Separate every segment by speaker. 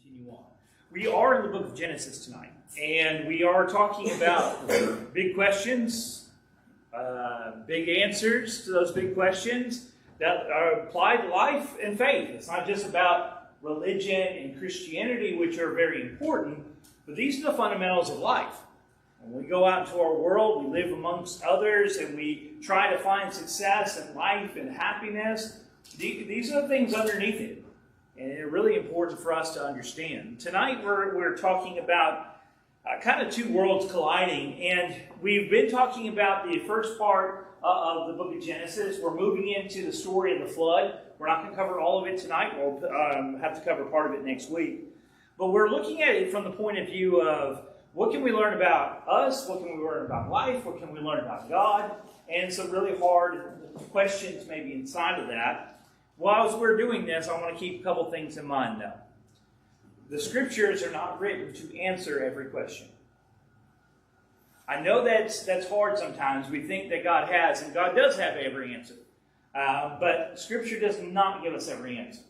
Speaker 1: continue on. We are in the book of Genesis tonight, and we are talking about big questions, big answers to those big questions that apply to life and faith. It's not just about religion and Christianity, which are very important, but these are the fundamentals of life. When we go out into our world, we live amongst others, and we try to find success and life and happiness. These are the things underneath it. And they're really important for us to understand. Tonight we're talking about kind of two worlds colliding. And we've been talking about the first part of the book of Genesis. We're moving into the story of the flood. We're not going to cover all of it tonight. We'll have to cover part of it next week. But we're looking at it from the point of view of what can we learn about us? What can we learn about life? What can we learn about God? And some really hard questions maybe inside of that. While we're doing this, I want to keep a couple things in mind, though. The scriptures are not written to answer every question. I know that's hard sometimes. We think that God has, and God does have every answer. But scripture does not give us every answer.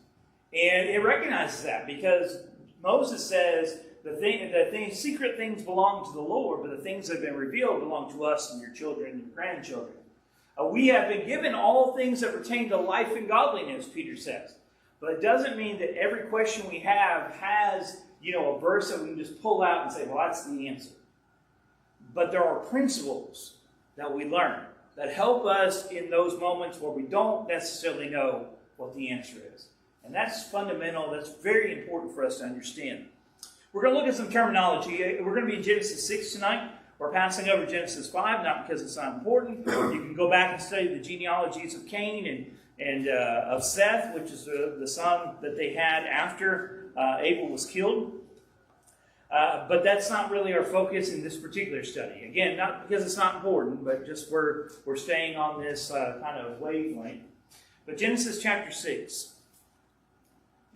Speaker 1: And it recognizes that because Moses says the secret things belong to the Lord, but the things that have been revealed belong to us and your children and your grandchildren. We have been given all things that pertain to life and godliness, Peter says. But it doesn't mean that every question we have has, a verse that we can just pull out and say, well, that's the answer. But there are principles that we learn that help us in those moments where we don't necessarily know what the answer is. And that's fundamental. That's very important for us to understand. We're going to look at some terminology. We're going to be in Genesis 6 tonight. We're passing over Genesis 5, not because it's not important. You can go back and study the genealogies of Cain and of Seth, which is the son that they had after Abel was killed. But that's not really our focus in this particular study. Again, not because it's not important, but just we're staying on this kind of wavelength. But Genesis chapter 6.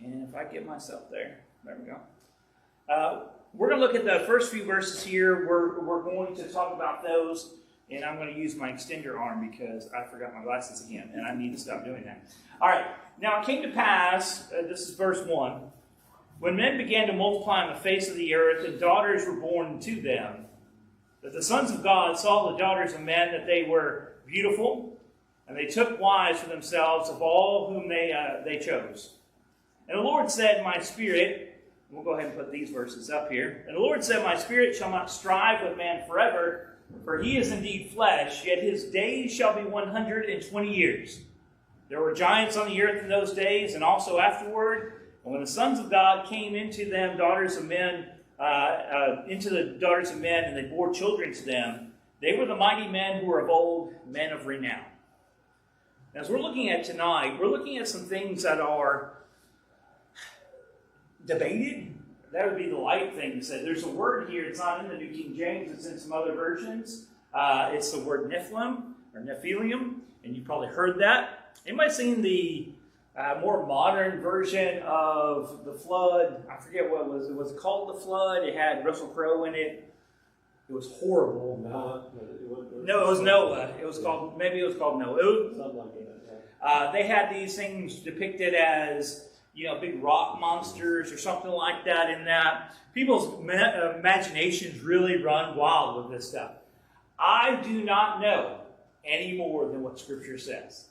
Speaker 1: And if I get myself there we go. We're going to look at the first few verses here. We're going to talk about those, and I'm going to use my extender arm because I forgot my glasses again, and I need to stop doing that. All right. Now it came to pass, this is verse 1, when men began to multiply on the face of the earth, and daughters were born to them, that the sons of God saw the daughters of men, that they were beautiful, and they took wives for themselves of all whom they chose. And the Lord said, my spirit... We'll go ahead and put these verses up here. And the Lord said, my spirit shall not strive with man forever, for he is indeed flesh, yet his days shall be 120 years. There were giants on the earth in those days, and also afterward. And when the sons of God came into them, daughters of men, into the daughters of men, and they bore children to them, they were the mighty men who were of old, men of renown. As we're looking at tonight, we're looking at some things that are debated. That would be the light thing to say. There's a word here, it's not in the New King James, it's in some other versions. It's the word Nephilim, or Nephilium, and you've probably heard that. Anybody seen the more modern version of the flood? I forget what it was. It was called The Flood. It had Russell Crowe in it. It was horrible. No, it was Noah. It was called Noah. Something like that. They had these things depicted as big rock monsters or something like that in that. People's imaginations really run wild with this stuff. I do not know any more than what Scripture says.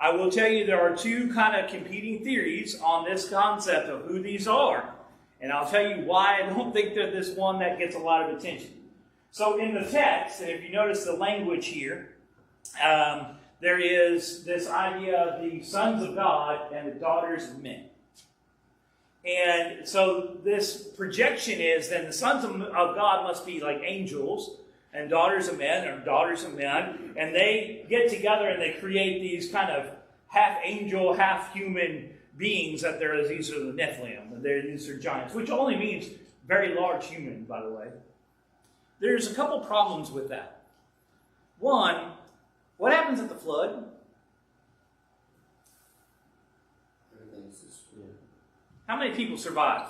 Speaker 1: I will tell you there are two kind of competing theories on this concept of who these are. And I'll tell you why I don't think they're this one that gets a lot of attention. So in the text, and if you notice the language here, there is this idea of the sons of God and the daughters of men. And so this projection is then the sons of God must be like angels, and daughters of men are daughters of men, and they get together and they create these kind of half angel, half human beings that these are the Nephilim, these are giants, which only means very large human, by the way. There's a couple problems with that. One, what happens at the flood? How many people survive?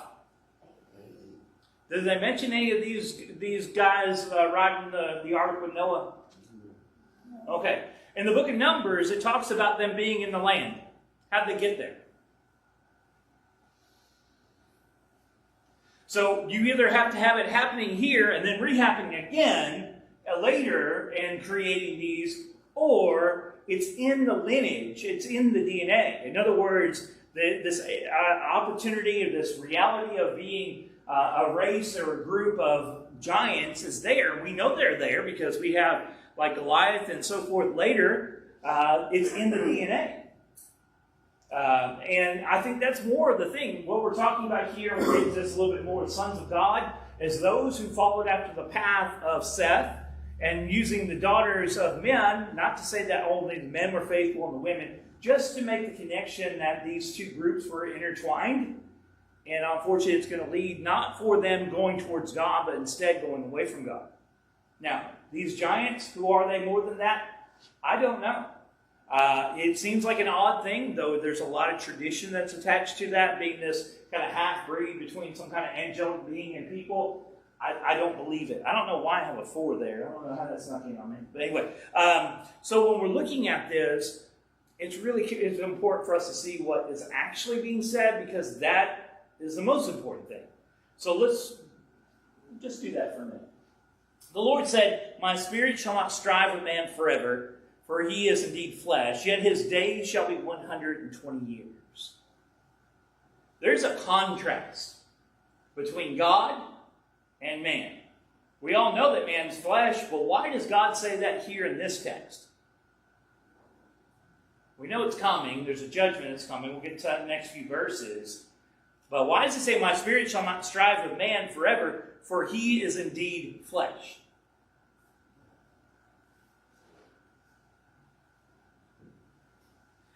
Speaker 1: Did they mention any of these guys riding the ark with Noah? Okay. In the book of Numbers, it talks about them being in the land. How did they get there? So you either have to have it happening here and then re-happening again later and creating these, or it's in the lineage, it's in the DNA. In other words, this opportunity or this reality of being a race or a group of giants is there. We know they're there because we have like Goliath and so forth later. It's in the DNA. And I think that's more of the thing. What we're talking about here, we'll get into this a little bit more with sons of God, is those who followed after the path of Seth and using the daughters of men, not to say that only the men were faithful and the women, just to make the connection that these two groups were intertwined. And unfortunately, it's going to lead not for them going towards God, but instead going away from God. Now, these giants, who are they more than that? I don't know. It seems like an odd thing, though there's a lot of tradition that's attached to that, being this kind of half-breed between some kind of angelic being and people. I don't believe it. I don't know why I have a 4 there. I don't know how that snuck in on me. But anyway, so when we're looking at this, it's important for us to see what is actually being said, because that is the most important thing. So let's just do that for a minute. The Lord said, "My spirit shall not strive with man forever, for he is indeed flesh, yet his days shall be 120 years." There's a contrast between God and man. We all know that man's flesh, but why does God say that here in this text? We know it's coming. There's a judgment that's coming. We'll get to that in the next few verses. But why does it say, "My spirit shall not strive with man forever, for he is indeed flesh"?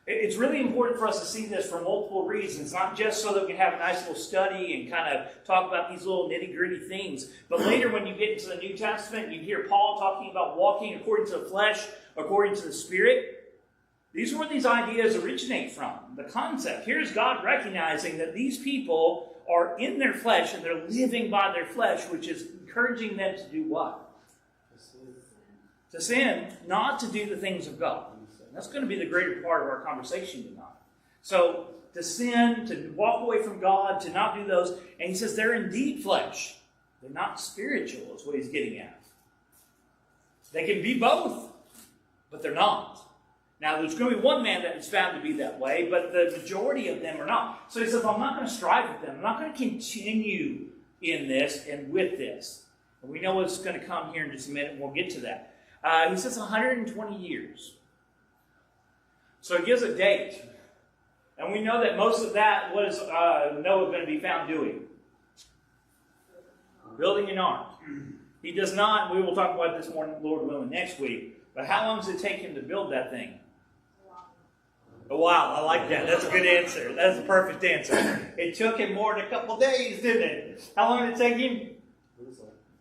Speaker 1: It's really important for us to see this for multiple reasons, not just so that we can have a nice little study and kind of talk about these little nitty-gritty things, but later when you get into the New Testament, you hear Paul talking about walking according to the flesh, according to the Spirit. These are where these ideas originate from, the concept. Here's God recognizing that these people are in their flesh and they're living by their flesh, which is encouraging them to do what? To sin, not to do the things of God. That's going to be the greater part of our conversation tonight. So, to sin, to walk away from God, to not do those. And he says they're indeed flesh. They're not spiritual, is what he's getting at. They can be both, but they're not. Now, there's going to be one man that is found to be that way, but the majority of them are not. So he says, I'm not going to strive with them. I'm not going to continue in this and with this. And we know what's going to come here in just a minute, and we'll get to that. He says 120 years. So he gives a date. And we know that most of that, what is Noah going to be found doing? Building an ark. He does not, we will talk about this more, Lord willing, next week. But how long does it take him to build that thing? A while. I like that. That's a good answer. That's a perfect answer. It took him more than a couple days, didn't it? How long did it take him?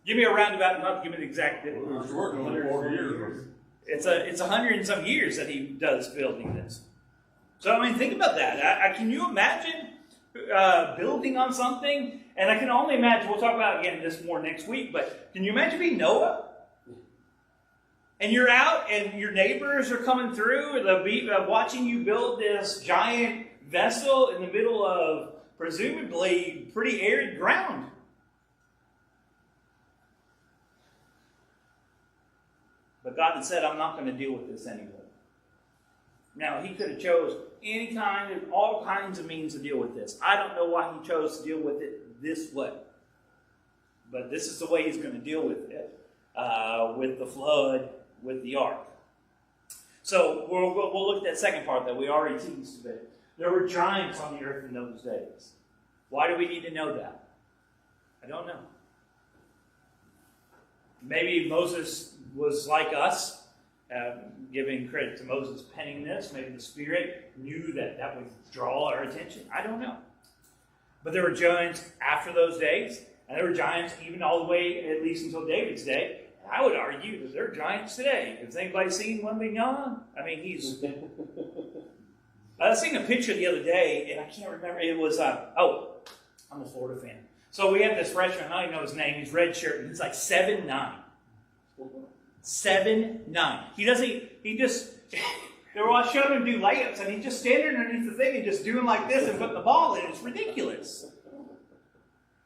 Speaker 1: Give me a roundabout, not give me the exact.
Speaker 2: It was short, 140 years.
Speaker 1: It's 100 and some years that he does building this. So, I mean, think about that. Can you imagine building on something? And I can only imagine, we'll talk about again this more next week, but can you imagine being Noah? And you're out and your neighbors are coming through, watching you build this giant vessel in the middle of presumably pretty arid ground. But God had said, I'm not going to deal with this anymore. Now, he could have chose all kinds of means to deal with this. I don't know why he chose to deal with it this way. But this is the way he's going to deal with it, with the flood, with the ark. So we'll look at that second part that we already teased a bit. There were giants on the earth in those days. Why do we need to know that? I don't know. Maybe Moses was like us, giving credit to Moses penning this. Maybe the Spirit knew that would draw our attention. I don't know. But there were giants after those days, and there were giants even all the way, at least until David's day. And I would argue that there are giants today. Has anybody seen one being on? I mean, he's... I seen a picture the other day, and I can't remember. It was, I'm a Florida fan. So we have this freshman, I don't even know his name, he's red shirt, and he's like 7'9". 7'9". He just, they were all showing him do layups, and he's just standing underneath the thing and just doing like this and putting the ball in. It's ridiculous.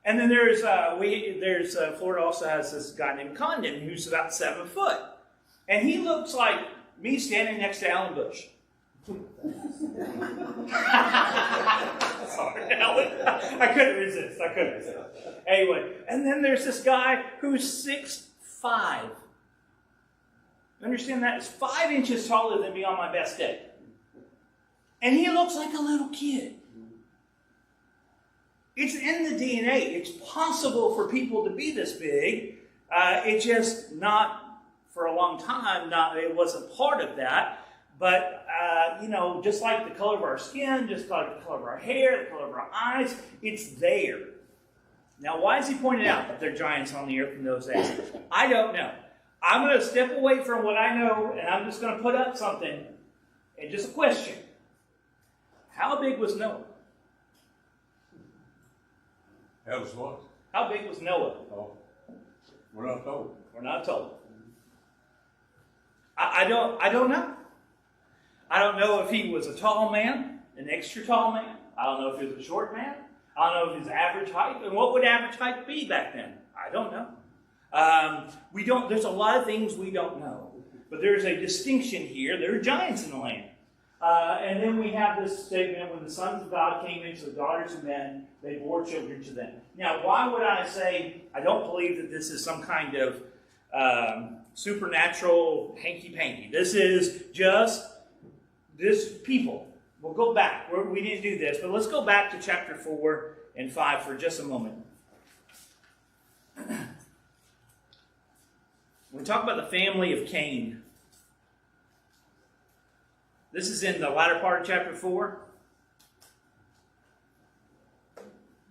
Speaker 1: And then Florida also has this guy named Condon who's about 7 foot. And he looks like me standing next to Alan Bush. Sorry, Alan. I couldn't resist. Anyway, and then there's this guy who's 6'5". You understand that? He's 5 inches taller than me on my best day. And he looks like a little kid. It's in the DNA. It's possible for people to be this big. It's just not for a long time. It wasn't part of that. But, just like the color of our skin, just like the color of our hair, the color of our eyes, it's there. Now, why is he pointing out that there are giants on the earth in those days? I don't know. I'm going to step away from what I know, and I'm just going to put up something, and just a question. How big was Noah?
Speaker 2: That was what?
Speaker 1: How big was Noah?
Speaker 2: Oh, we're not told.
Speaker 1: We're not told. I don't know. I don't know if he was a tall man, an extra tall man. I don't know if he was a short man. I don't know if his average height. And what would average height be back then? I don't know. There's a lot of things we don't know. But there's a distinction here. There are giants in the land. And then we have this statement, when the sons of God came into the daughters of men, they bore children to them. Now, why would I say I don't believe that this is some kind of supernatural hanky-panky? This is just this people. We'll go back. We didn't do this, but let's go back to chapter 4 and 5 for just a moment. We talk about the family of Cain. This is in the latter part of chapter 4.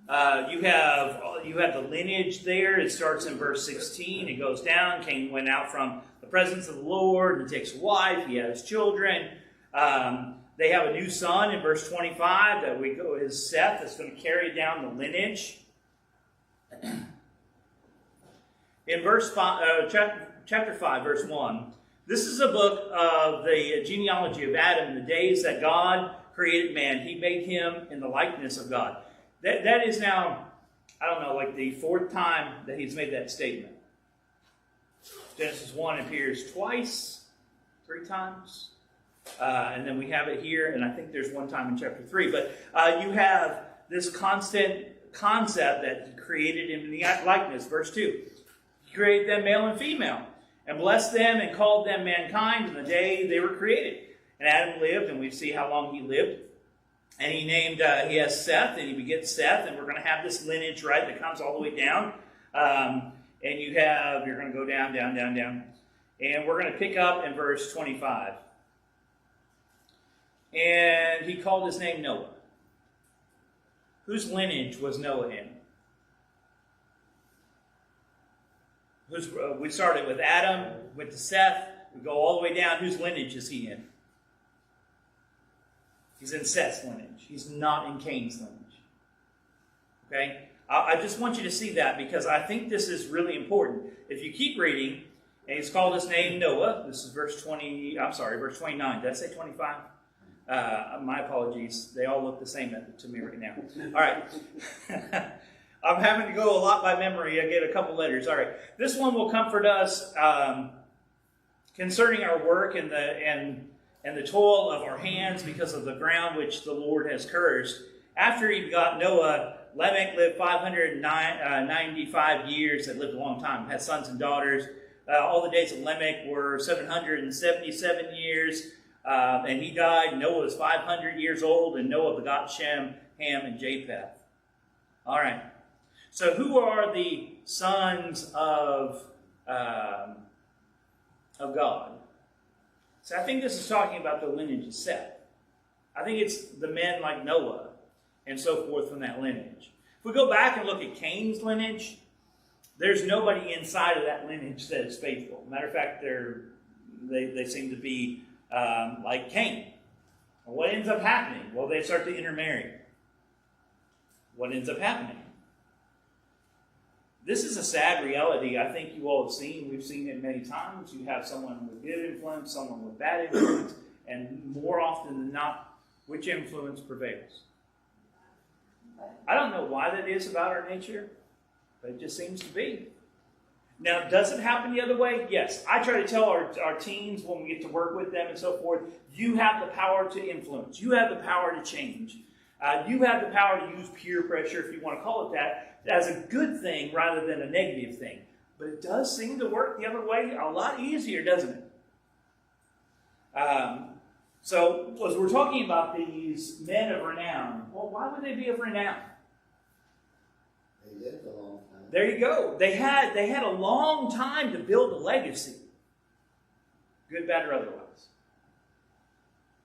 Speaker 1: You have the lineage there. It starts in verse 16. It goes down. Cain went out from the presence of the Lord. He takes a wife. He has children. They have a new son in verse 25 that is Seth that's going to carry down the lineage. In chapter 5, verse 1, this is a book of the genealogy of Adam, the days that God created man. He made him in the likeness of God. That is now, like the 4th time that he's made that statement. Genesis 1 appears twice, 3 times. And then we have it here, and I think there's one time in chapter 3. But you have this constant concept that he created him in the likeness. Verse 2. He created them male and female, and blessed them and called them mankind in the day they were created. And Adam lived, and we see how long he lived. And he has Seth, and he begets Seth, and we're going to have this lineage, right, that comes all the way down. And you're going to go down, down, down, down. And we're going to pick up in verse 25. And he called his name Noah. Whose lineage was Noah in? We started with Adam, went to Seth, we go all the way down. Whose lineage is he in? He's in Seth's lineage. He's not in Cain's lineage. Okay? I just want you to see that because I think this is really important. If you keep reading, and he's called his name Noah. This is verse 29. Did I say 25? My apologies. They all look the same to me right now. All right. I'm having to go a lot by memory. I get a couple letters. All right. This one will comfort us concerning our work and the toil of our hands because of the ground which the Lord has cursed. After he begot Noah, Lamech lived 595 years. That lived a long time. Had sons and daughters. All the days of Lamech were 777 years. And he died. Noah was 500 years old, and Noah begot Shem, Ham, and Japheth. All right. So who are the sons of God? So I think this is talking about the lineage of Seth. I think it's the men like Noah and so forth from that lineage. If we go back and look at Cain's lineage, there's nobody inside of that lineage that is faithful. Matter of fact, they seem to be like Cain. Well, what ends up happening? Well, they start to intermarry. What ends up happening? This is a sad reality I think you all have seen. We've seen it many times. You have someone with good influence, someone with bad influence, and more often than not, which influence prevails? I don't know why that is about our nature. But it just seems to be. Now, does it happen the other way? Yes. I try to tell our teens when we get to work with them and so forth, you have the power to influence. You have the power to change. You have the power to use peer pressure, if you want to call it that, as a good thing rather than a negative thing. But it does seem to work the other way a lot easier, doesn't it? So, as we're talking about these men of renown, well, why would they be of renown?
Speaker 3: They lived a long time.
Speaker 1: There you go. They had a long time to build a legacy. Good, bad, or otherwise.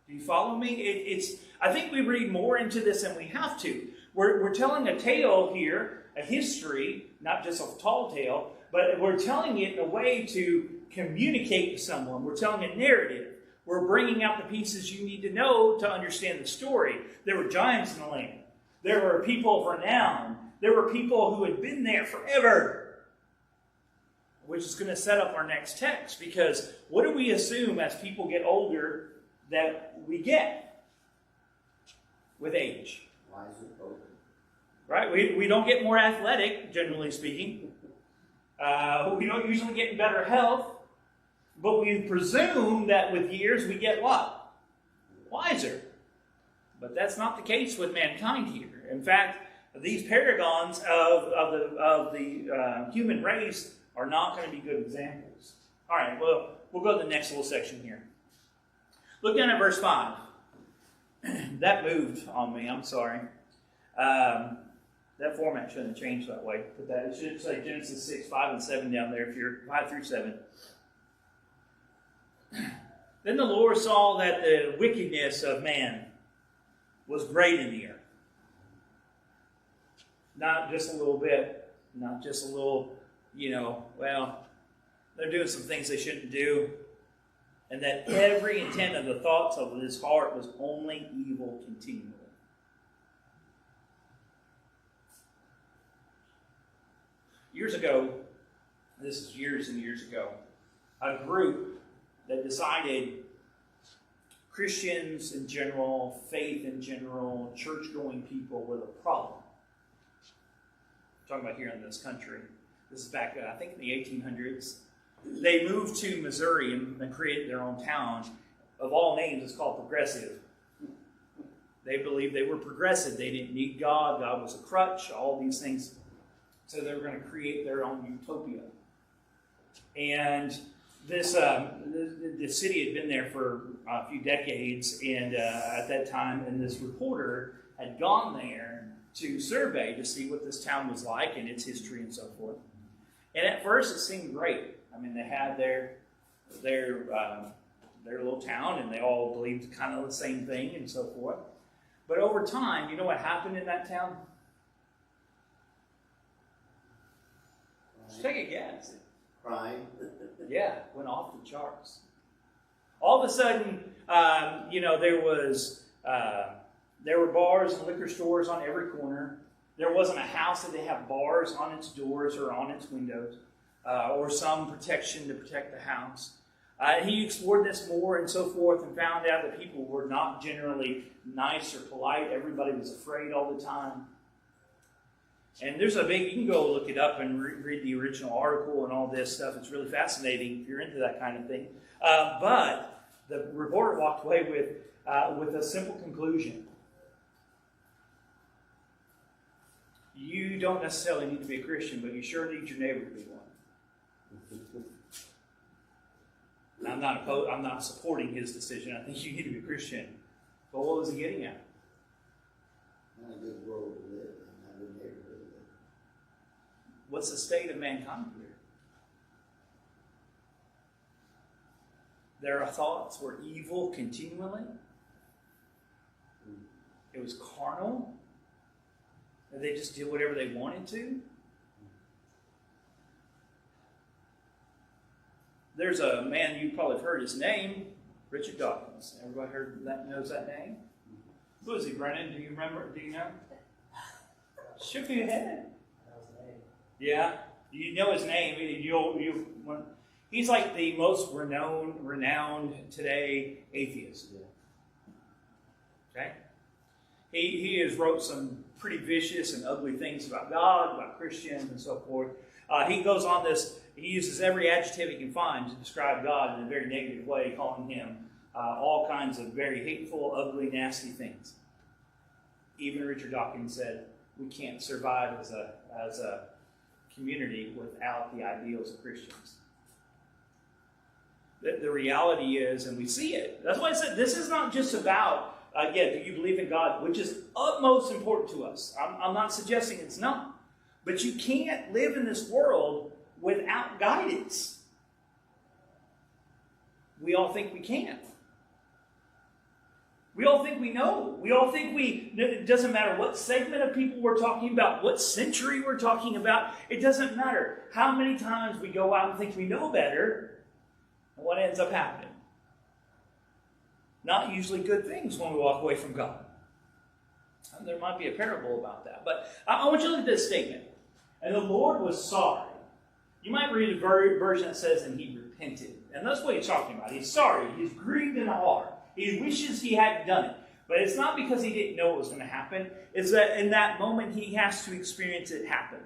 Speaker 1: Do you follow me? I think we read more into this than we have to. We're telling a tale here, a history, not just a tall tale, but we're telling it in a way to communicate to someone. We're telling a narrative. We're bringing out the pieces you need to know to understand the story. There were giants in the land. There were people of renown. There were people who had been there forever. Which is going to set up our next text. Because what do we assume as people get older that we get with age?
Speaker 3: Wiser folk.
Speaker 1: Right? We don't get more athletic, generally speaking. We don't usually get better health. But we presume that with years we get what? Wiser. But that's not the case with mankind here. In fact, these paragons of the human race are not going to be good examples. All right, well, we'll go to the next little section here. Look down at verse 5. That moved on me, I'm sorry. That format shouldn't have changed that way. But it should say Genesis 6, 5, and 7 down there, if you're 5 through 7. Then the Lord saw that the wickedness of man was great in the earth. Not just a little bit, not just a little, they're doing some things they shouldn't do. And that every intent of the thoughts of his heart was only evil continually. Years ago, this is years and years ago, a group that decided Christians in general, faith in general, church-going people were the problem. I'm talking about here in this country. This is back, I think, in the 1800s. They moved to Missouri and created their own town. Of all names, it's called Progressive. They believed they were progressive. They didn't need God. God was a crutch, all these things. So they were going to create their own utopia. And the city had been there for a few decades, and at that time, and this reporter had gone there to survey to see what this town was like and its history and so forth. And at first, it seemed great. I mean, they had their little town, and they all believed kind of the same thing and so forth. But over time, you know what happened in that town? Just take a guess.
Speaker 3: Crime.
Speaker 1: Yeah, went off the charts. All of a sudden, there were bars and liquor stores on every corner. There wasn't a house that they have bars on its doors or on its windows, or some protection to protect the house. He explored this more and so forth, and found out that people were not generally nice or polite. Everybody was afraid all the time. And there's you can go look it up and read the original article and all this stuff. It's really fascinating if you're into that kind of thing. But the reporter walked away with a simple conclusion. You don't necessarily need to be a Christian, but you sure need your neighbor to be one. I'm not supporting his decision. I think you need to be a Christian. But what was he getting at?
Speaker 3: Not a good world to live in, not a good neighborhood to live in.
Speaker 1: What's the state of mankind here? Their thoughts were evil continually. It was carnal. And they just did whatever they wanted to. There's a man you probably have heard his name, Richard Dawkins. Everybody knows that name? Who is he, Brennan? Do you remember? Do you know? Shook your head. Yeah, you know his name. He's like the most renowned today atheist. Okay, He has wrote some pretty vicious and ugly things about God, about Christians, and so forth. He goes on this, he uses every adjective he can find to describe God in a very negative way, calling him all kinds of very hateful, ugly, nasty things. Even Richard Dawkins said, we can't survive as a community without the ideals of Christians. The reality is, and we see it, that's why I said this is not just about, again, do you believe in God, which is utmost important to us. I'm not suggesting it's not. But you can't live in this world without guidance. We all think we can. We all think we know. We all think it doesn't matter what segment of people we're talking about, what century we're talking about. It doesn't matter how many times we go out and think we know better, and what ends up happening. Not usually good things when we walk away from God. And there might be a parable about that. But I want you to look at this statement. And the Lord was sorry. You might read a version that says, and he repented. And that's what he's talking about. He's sorry. He's grieved in the heart. He wishes he hadn't done it. But it's not because he didn't know it was going to happen. It's that in that moment he has to experience it happen.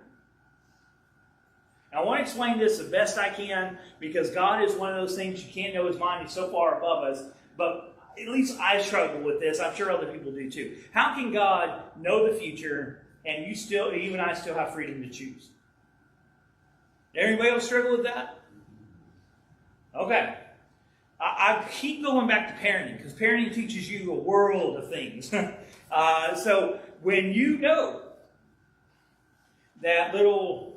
Speaker 1: I want to explain this the best I can because God is one of those things you can't know his mind. He's so far above us. But at least I struggle with this. I'm sure other people do too. How can God know the future and you and I still have freedom to choose? Anybody else struggle with that? Okay. I keep going back to parenting because parenting teaches you a world of things. So when you know that little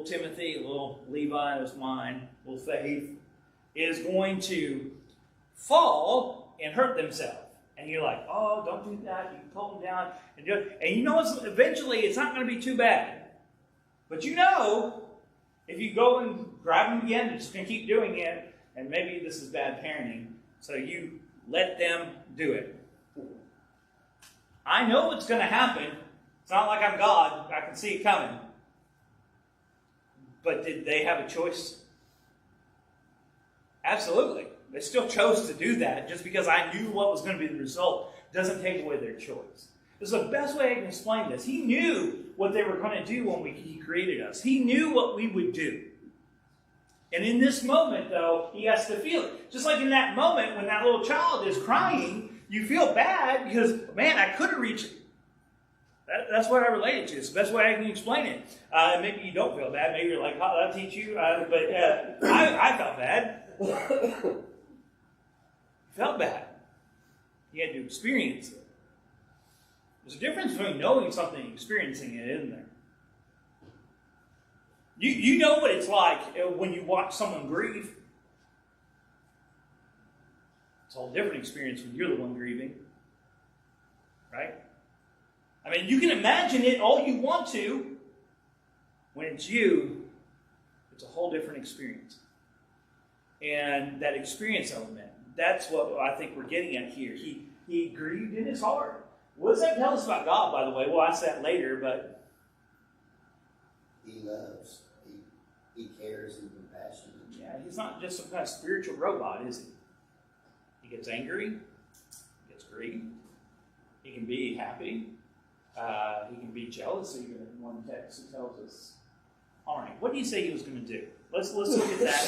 Speaker 1: Timothy, little Levi was mine, little Faith, is going to fall and hurt themselves. And you're like, oh, don't do that. You can pull them down. And you know eventually it's not going to be too bad. But you know, if you go and grab them again, they're just going to keep doing it. And maybe this is bad parenting. So you let them do it. I know what's going to happen. It's not like I'm God. I can see it coming. But did they have a choice? Absolutely. They still chose to do that. Just because I knew what was going to be the result doesn't take away their choice. This is the best way I can explain this. He knew what they were going to do when he created us. He knew what we would do. And in this moment, though, he has to feel it. Just like in that moment when that little child is crying, you feel bad because, man, I could have reached it. That's what I relate it to. It's the best way I can explain it. Maybe you don't feel bad. Maybe you're like, oh, that'll teach you. But I felt bad. Felt bad. You had to experience it. There's a difference between knowing something and experiencing it, isn't there? You know what it's like when you watch someone grieve. It's a whole different experience when you're the one grieving. Right? I mean, you can imagine it all you want to. When it's you, it's a whole different experience. And that experience element, that's what I think we're getting at here. He grieved in his heart. What does that tell us about God, by the way? We'll ask that later, but...
Speaker 3: He loves. He cares and compassionate.
Speaker 1: Yeah, he's not just some kind of spiritual robot, is he? He gets angry. He gets grieved. He can be happy. He can be jealous. Even in one text, he tells us. All right, what do you say he was going to do? Let's look at that.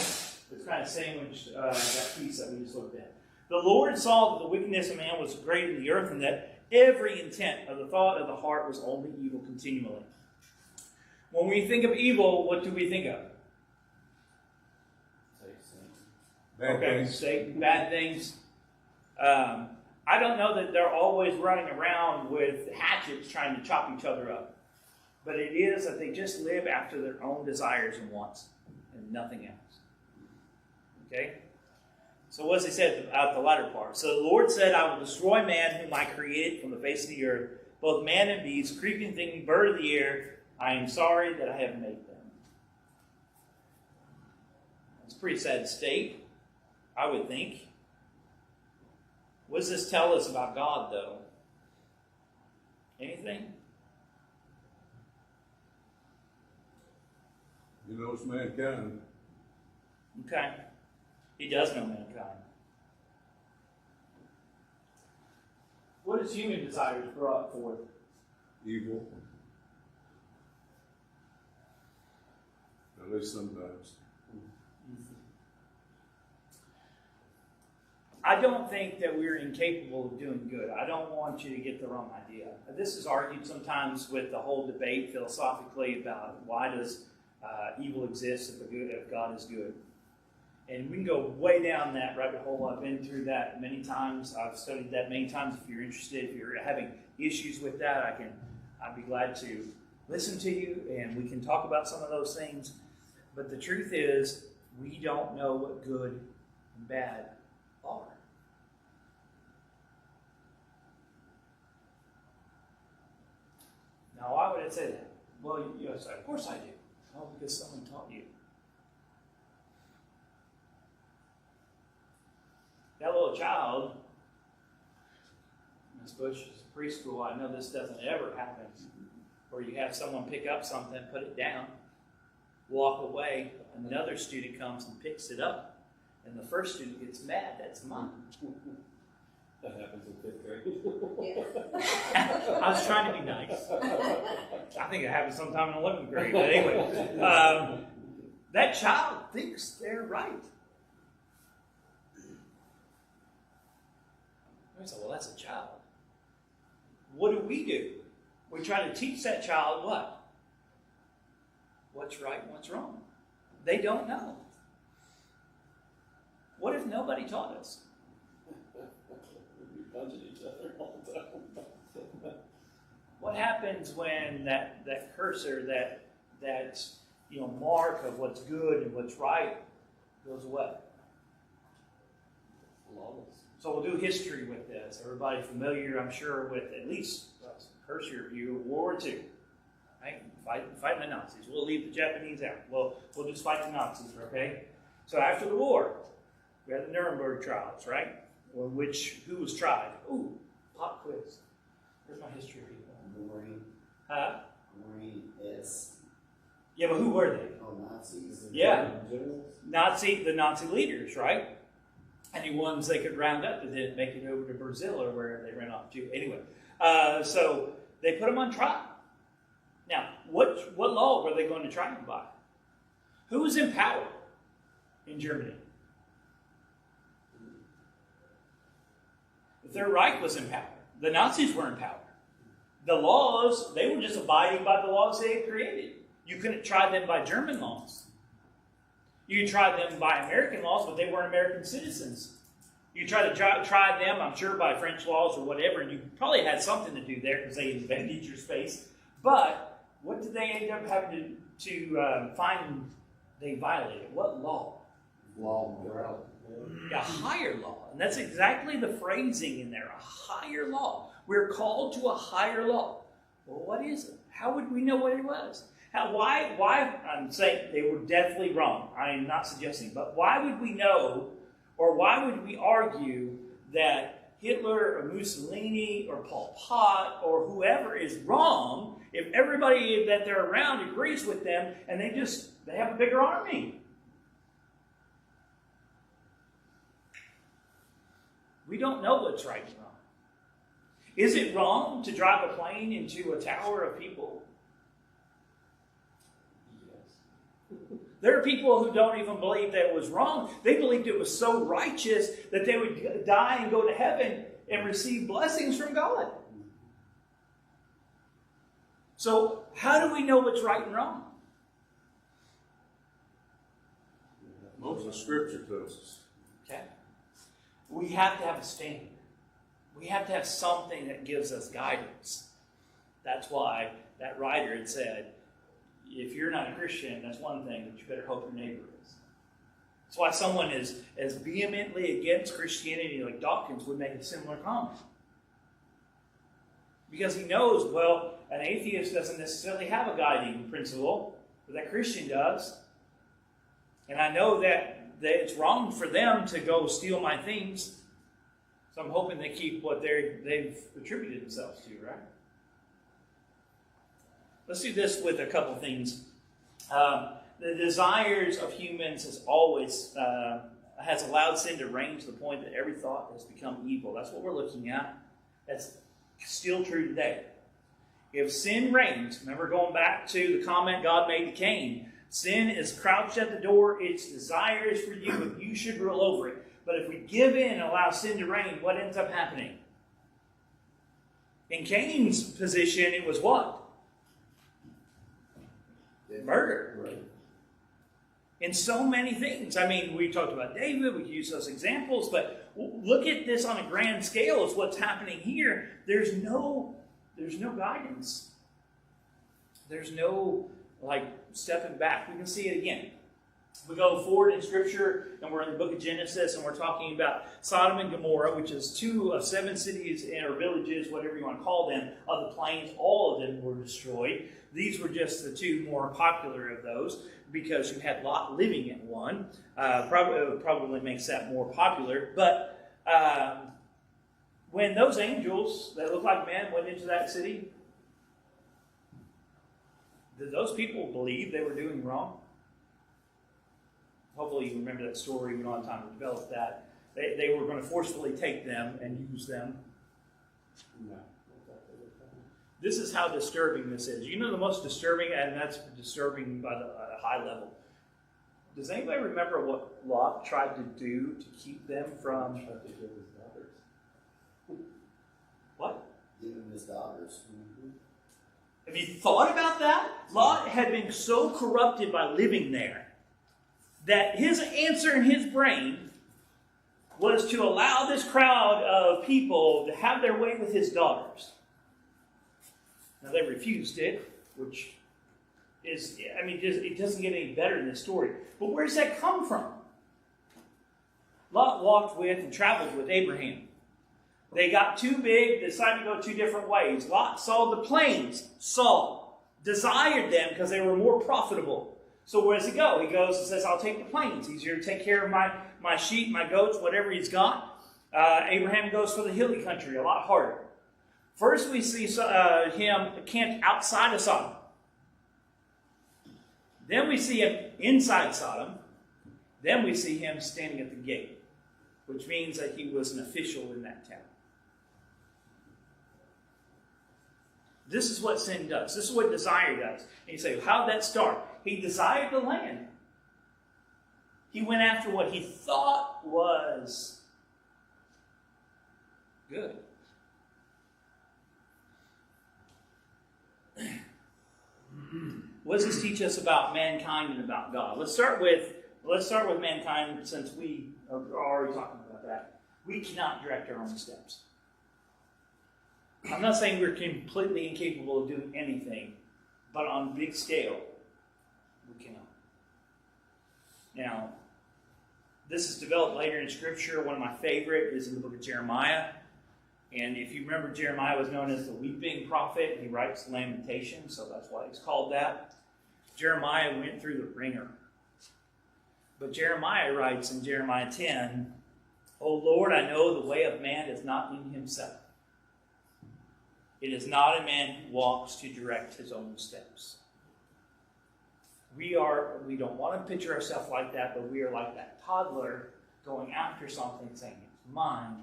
Speaker 1: It's kind of sandwiched that piece that we just looked at. The Lord saw that the wickedness of man was great in the earth, and that every intent of the thought of the heart was only evil continually. When we think of evil, what do we think of? Satan, bad things. I don't know that they're always running around with hatchets trying to chop each other up. But it is that they just live after their own desires and wants and nothing else. Okay? So what does he say at the latter part? So the Lord said, I will destroy man whom I created from the face of the earth, both man and beast, creeping thing, bird of the air. I am sorry that I have made them. It's a pretty sad state, I would think. What does this tell us about God, though? Anything?
Speaker 2: He knows mankind.
Speaker 1: Okay. He does know mankind. What does human desires brought forth?
Speaker 2: Evil. At least sometimes.
Speaker 1: I don't think that we're incapable of doing good. I don't want you to get the wrong idea. This is argued sometimes with the whole debate philosophically about why does evil exist if God is good. And we can go way down that rabbit hole. I've been through that many times. I've studied that many times. If you're interested, if you're having issues with that, I'd be glad to listen to you and we can talk about some of those things. But the truth is, we don't know what good and bad are. Now, why would I say that? Well, you know, of course I do. Oh, because someone taught you. That little child, Miss Bush is preschool. I know this doesn't ever happen, where you have someone pick up something, put it down, walk away, another student comes and picks it up, and the first student gets mad. That's mine.
Speaker 4: That happens in 5th grade.
Speaker 1: Yeah. I was trying to be nice. I think it happened sometime in 11th grade. But anyway, that child thinks they're right. I said, well, that's a child. What do? We try to teach that child what? What's right and what's wrong. They don't know. What if nobody taught us?
Speaker 4: We punch at each other all the time.
Speaker 1: What happens when that cursor, that mark of what's good and what's right goes away?
Speaker 4: Lawless.
Speaker 1: So we'll do history with this. Everybody familiar, I'm sure, with at least a cursory review of World War II. Right? Fighting the Nazis. We'll leave the Japanese out. We'll just fight the Nazis, okay? So after the war, we had the Nuremberg trials, right? Who was tried? Ooh, pop quiz. Where's my history people?
Speaker 3: Marine.
Speaker 1: Huh?
Speaker 3: Marine S.
Speaker 1: Yeah, but who were they?
Speaker 3: Oh, Nazis.
Speaker 1: Yeah.
Speaker 4: Generals?
Speaker 1: The Nazi leaders, right? Any ones they could round up that didn't make it over to Brazil or wherever they ran off to. Anyway, so they put them on trial. Now, what law were they going to try them by? Who was in power in Germany? The Third Reich was in power. The Nazis were in power. The laws, they were just abiding by the laws they had created. You couldn't try them by German laws. You tried them by American laws, but they weren't American citizens. You tried to try them, I'm sure, by French laws or whatever, and you probably had something to do there because they invaded your space. But what did they end up having to find they violated? What law?
Speaker 3: Law of morality.
Speaker 1: A higher law. And that's exactly the phrasing in there, a higher law. We're called to a higher law. Well, what is it? How would we know what it was? Why? I'm saying they were definitely wrong. I am not suggesting. But why would we know, or why would we argue that Hitler or Mussolini or Pol Pot or whoever is wrong if everybody that they're around agrees with them and they have a bigger army? We don't know what's right and wrong. Is it wrong to drive a plane into a tower of people? There are people who don't even believe that it was wrong. They believed it was so righteous that they would die and go to heaven and receive blessings from God. So, how do we know what's right and wrong?
Speaker 2: Most of the scripture tells us.
Speaker 1: Okay. We have to have a standard. We have to have something that gives us guidance. That's why that writer had said, if you're not a Christian, that's one thing, but you better hope your neighbor is. That's why someone is as vehemently against Christianity like Dawkins would make a similar comment. Because he knows, well, an atheist doesn't necessarily have a guiding principle, but that Christian does. And I know that it's wrong for them to go steal my things, so I'm hoping they keep what they've attributed themselves to, right? Let's do this with a couple things. The desires of humans has always has allowed sin to reign to the point that every thought has become evil. That's what we're looking at That's still true today. If sin reigns, remember going back to the comment God made to Cain, sin is crouched at the door, its desire is for you, and you should rule over it. But if we give in and allow sin to reign, what ends up happening? In Cain's position, it was what? Murder.
Speaker 3: Right.
Speaker 1: In so many things. I mean, we talked about David, we could use those examples, but look at this on a grand scale as what's happening here. There's no guidance. There's no, stepping back. We can see it again. We go forward in Scripture, and we're in the book of Genesis, and we're talking about Sodom and Gomorrah, which is 2 of 7 cities or villages, whatever you want to call them, of the plains. All of them were destroyed. These were just the 2 more popular of those, because you had Lot living in one. Probably makes that more popular. But when those angels that look like men went into that city, did those people believe they were doing wrong? Hopefully you remember that story. We don't have time to develop that. They were going to forcefully take them and use them.
Speaker 4: No.
Speaker 1: This is how disturbing this is. You know the most disturbing, and that's disturbing by a high level. Does anybody remember what Lot tried to do to keep them from...
Speaker 4: Tried to kill his daughters.
Speaker 1: What?
Speaker 3: Give him his daughters.
Speaker 1: Have you thought about that? Lot had been so corrupted by living there that his answer in his brain was to allow this crowd of people to have their way with his daughters. Now, they refused it, which is, it doesn't get any better in this story. But where does that come from? Lot walked with and traveled with Abraham. They got too big, decided to go 2 different ways. Lot saw the plains, desired them because they were more profitable. So where does he go? He goes and says, I'll take the plains. Easier to take care of my sheep, my goats, whatever he's got. Abraham goes for the hilly country, a lot harder. First we see him camped outside of Sodom. Then we see him inside Sodom. Then we see him standing at the gate, which means that he was an official in that town. This is what sin does. This is what desire does. And you say, well, how did that start? He desired the land. He went after what he thought was good. What does this teach us about mankind and about God? Let's start with mankind, since we are already talking about that. We cannot direct our own steps. I'm not saying we're completely incapable of doing anything, but on a big scale, we cannot. Now, this is developed later in Scripture. One of my favorite is in the book of Jeremiah. And if you remember, Jeremiah was known as the weeping prophet. He writes Lamentations, so that's why he's called that. Jeremiah went through the ringer. But Jeremiah writes in Jeremiah 10, O Lord, I know the way of man is not in himself. It is not a man who walks to direct his own steps. We don't want to picture ourselves like that, but we are like that toddler going after something, saying it's mine,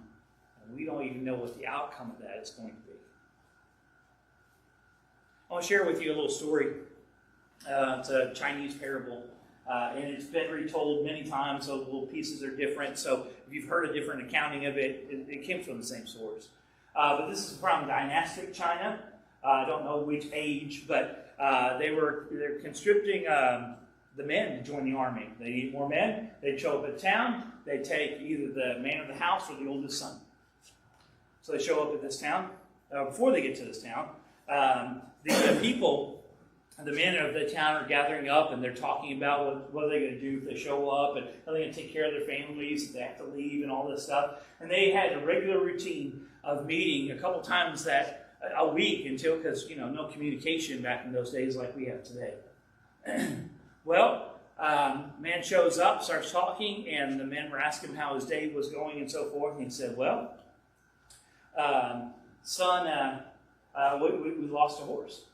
Speaker 1: and we don't even know what the outcome of that is going to be. I want to share with you a little story. It's a Chinese parable, and it's been retold many times, so the little pieces are different. So if you've heard a different accounting of it, it came from the same source. But this is from dynastic China. I don't know which age, but they're conscripting the men to join the army. They need more men. They show up at town. They take either the man of the house or the oldest son. So they show up at this town. Before they get to this town, the people, the men of the town are gathering up, and they're talking about what are they going to do if they show up, and how they're going to take care of their families, if they have to leave, and all this stuff. And they had a regular routine of meeting a couple times a week until, because, no communication back in those days like we have today. Well, man shows up, starts talking, and the men were asking him how his day was going and so forth. And he said, well, son, we lost a horse.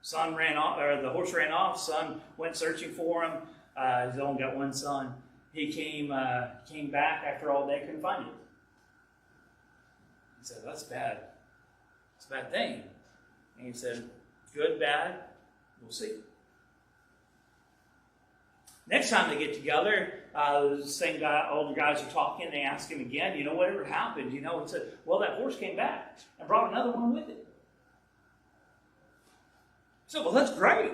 Speaker 1: Son ran off, or the horse ran off. Son went searching for him. He's only got one son. He came back after all day, couldn't find it. said, that's bad. It's a bad thing. And he said, good, bad, we'll see. Next time they get together, the same guy, older guys are talking, and they ask him again, whatever happened? He said, well, that horse came back and brought another one with it. He said, well, that's great.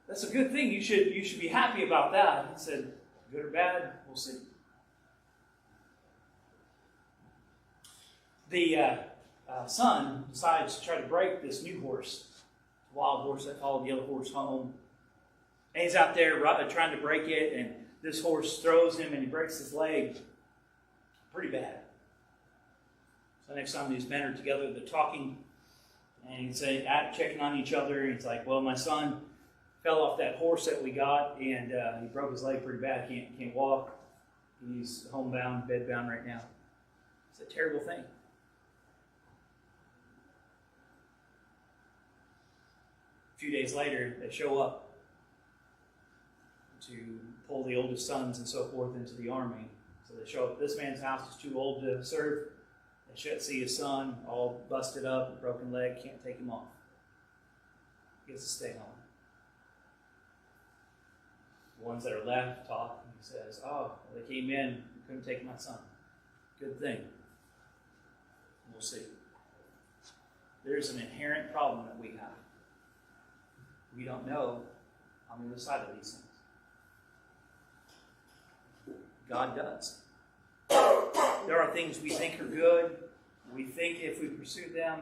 Speaker 1: That's a good thing. You should be happy about that. He said, good or bad, we'll see. The son decides to try to break this new horse, wild horse that followed the other horse home. And he's out there trying to break it, and this horse throws him, and he breaks his leg pretty bad. So next time these men are together, they're talking, and he's checking on each other, and he's like, well, my son fell off that horse that we got, and he broke his leg pretty bad. Can't walk. He's homebound, bedbound right now. It's a terrible thing. A few days later, they show up to pull the oldest sons and so forth into the army. So they show up at this man's house, is too old to serve. They see his son all busted up, broken leg, can't take him off. He gets to stay home. The ones that are left talk, and he says, oh, they came in, couldn't take my son. Good thing. We'll see. There's an inherent problem that we have. We don't know on the other side of these things. God does. There are things we think are good. We think if we pursue them,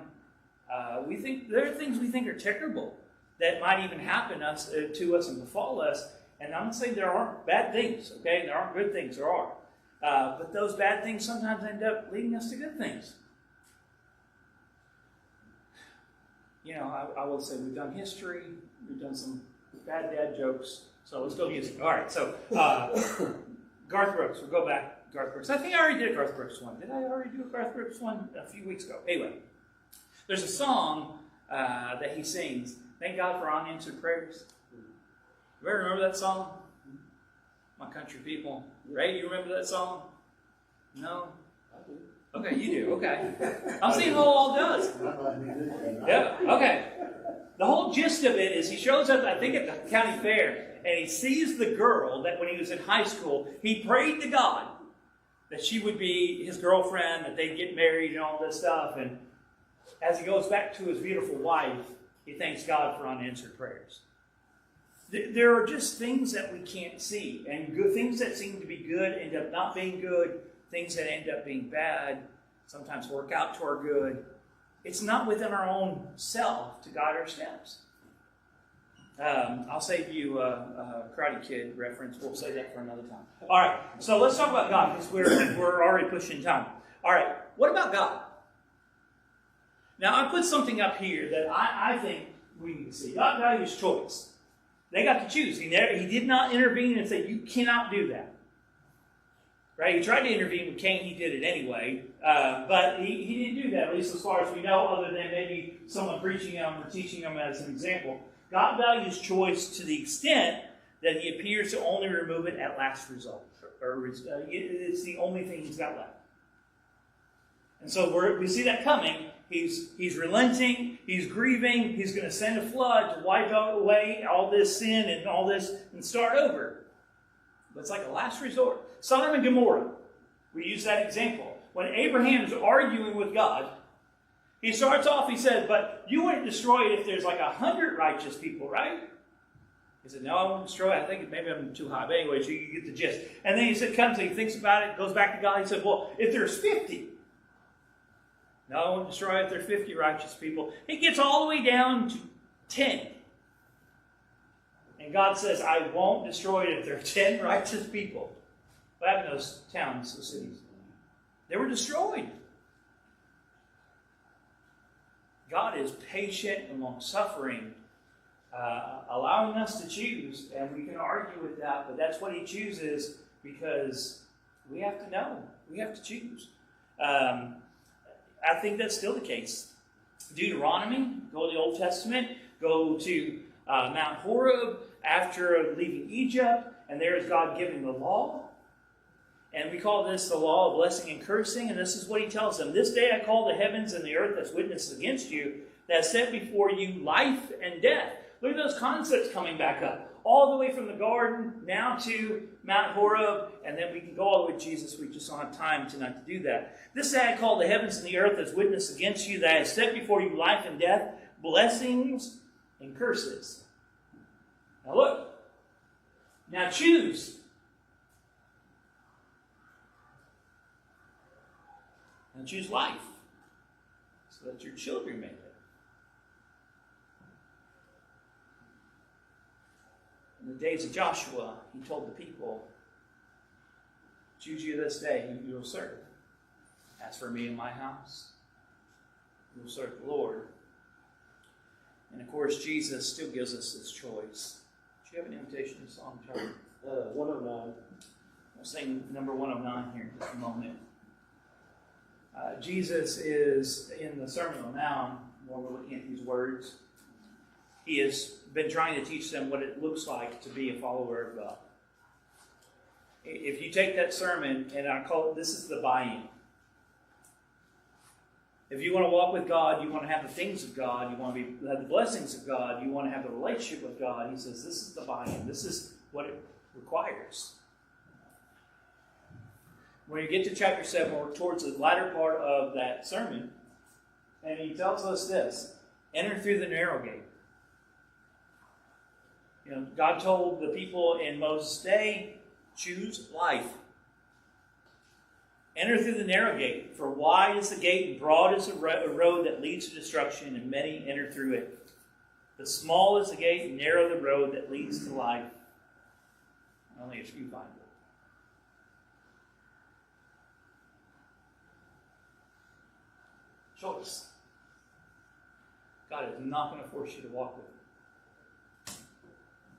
Speaker 1: we think there are things we think are terrible that might even happen to us and befall us. And I'm not saying there aren't bad things, okay? There aren't good things, there are. But those bad things sometimes end up leading us to good things. I will say we've done history, we've done some bad dad jokes, so let's go music. All right, so Garth Brooks, we'll go back to Garth Brooks. I think I already did a Garth Brooks one. Did I already do a Garth Brooks one a few weeks ago? Anyway, there's a song that he sings, Thank God for Unanswered Prayers. You ever remember that song? My country people. Ray, you remember that song? No?
Speaker 4: I do.
Speaker 1: Okay, you do. Okay. I'm seeing how all does. Yeah, okay. The whole gist of it is he shows up, I think, at the county fair, and he sees the girl that when he was in high school, he prayed to God that she would be his girlfriend, that they'd get married and all this stuff. And as he goes back to his beautiful wife, he thanks God for unanswered prayers. There are just things that we can't see, and good things that seem to be good end up not being good. Things that end up being bad sometimes work out to our good. It's not within our own self to guide our steps. I'll save you a Karate Kid reference. We'll save that for another time. All right, so let's talk about God because we're already pushing time. All right, what about God? Now, I put something up here that I think we need to see. God values choice. They got to choose. He did not intervene and say, you cannot do that. Right? He tried to intervene with Cain. He did it anyway. But he didn't do that, at least as far as we know, other than maybe someone preaching him or teaching him as an example. God values choice to the extent that he appears to only remove it at last result. It's the only thing he's got left. And so we see that coming. He's relenting. He's grieving. He's going to send a flood to wipe away all this sin and all this and start over. But it's like a last resort. Sodom and Gomorrah, we use that example. When Abraham is arguing with God, he starts off, he said, but you wouldn't destroy it if there's like 100 righteous people, right? He said, no, I won't destroy it. I think maybe I'm too high. But anyway, so you get the gist. And then he thinks about it, goes back to God. He said, well, if there's 50, no, I won't destroy it if there's 50 righteous people. He gets all the way down to 10. And God says, I won't destroy it if there are 10 righteous people. What happened to those towns, those cities? They were destroyed. God is patient and long-suffering, allowing us to choose, and we can argue with that, but that's what he chooses because we have to know. We have to choose. I think that's still the case. Deuteronomy, go to the Old Testament, go to Mount Horeb after leaving Egypt, and there is God giving the law. And we call this the law of blessing and cursing. And this is what he tells them. This day I call the heavens and the earth as witnesses against you, that has set before you life and death. Look at those concepts coming back up. All the way from the garden, now to Mount Horeb, and then we can go all the way to Jesus. We just don't have time tonight to do that. This day I call the heavens and the earth as witness against you, that has set before you life and death, blessings and curses. Now look. Now choose. And choose life, so that your children may live. In the days of Joshua, he told the people, choose you this day who you will serve. As for me and my house, we will serve the Lord. And of course, Jesus still gives us this choice. Do you have an invitation to song, Charlie?
Speaker 4: 109.
Speaker 1: I'll sing number 109 here in just a moment. Jesus is in the Sermon on the Mount, when we're looking at these words. He has been trying to teach them what it looks like to be a follower of God. If you take that sermon, and I call it, this is the buy-in. If you want to walk with God, you want to have the things of God, you want to have the blessings of God, you want to have the relationship with God, he says this is the buy-in. This is what it requires. When you get to chapter 7, we're towards the latter part of that sermon, and he tells us this, enter through the narrow gate. You know, God told the people in Moses' day, choose life. Enter through the narrow gate, for wide is the gate and broad is the road that leads to destruction, and many enter through it. But small is the gate and narrow the road that leads to life. Only a few find it. Choice. God is not going to force you to walk with him.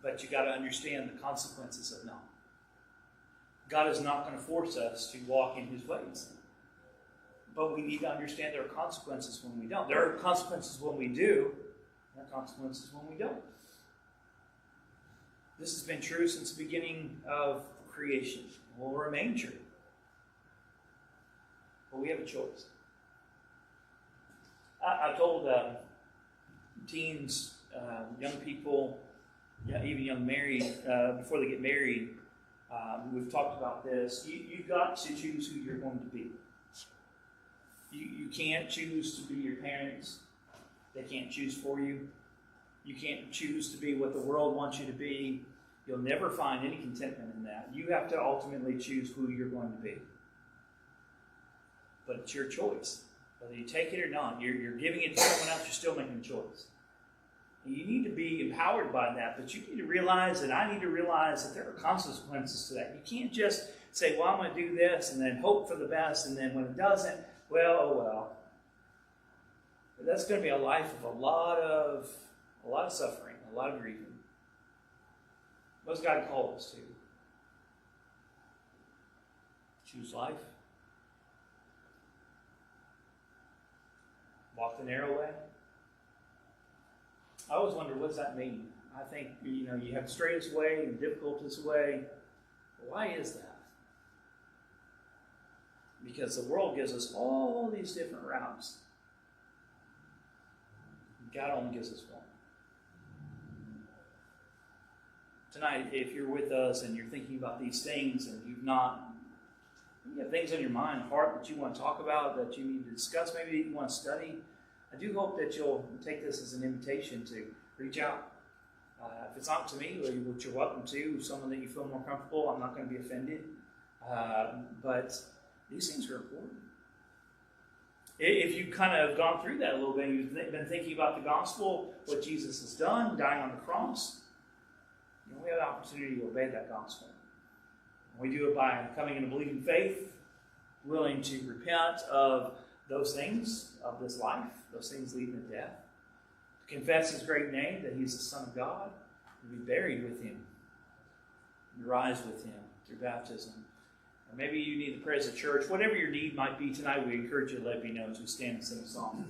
Speaker 1: But you got to understand the consequences of not. God is not going to force us to walk in his ways. But we need to understand there are consequences when we don't. There are consequences when we do. There are consequences when we don't. This has been true since the beginning of creation. It will remain true. But we have a choice. I told teens, young people, even young married, before they get married, we've talked about this. You've got to choose who you're going to be. You can't choose to be your parents. They can't choose for you. You can't choose to be what the world wants you to be. You'll never find any contentment in that. You have to ultimately choose who you're going to be. But it's your choice. Whether you take it or not, you're giving it to someone else, you're still making a choice. And you need to be empowered by that, but you need to realize, and I need to realize, that there are consequences to that. You can't just say, well, I'm going to do this, and then hope for the best, and then when it doesn't, well, oh well. But that's going to be a life of a lot of suffering, a lot of grieving. What's God called us to? Choose life. Walk the narrow way. I always wonder, what does that mean? I think, you have the straightest way and the difficultest way. Why is that? Because the world gives us all these different routes. God only gives us one. Tonight, if you're with us and you're thinking about these things and you have things on your mind and heart that you want to talk about, that you need to discuss, maybe you want to study, I do hope that you'll take this as an invitation to reach out. If it's not to me, which you're welcome to, someone that you feel more comfortable, I'm not going to be offended. But these things are important. If you've kind of gone through that a little bit, you've been thinking about the gospel, what Jesus has done, dying on the cross, we have the opportunity to obey that gospel. We do it by coming into believing faith, willing to repent of those things of this life, those things leading to death, to confess his great name, that he's the Son of God, to be buried with him, and rise with him through baptism. Or maybe you need the prayers of church. Whatever your need might be tonight, we encourage you to let me know as we stand and sing a song.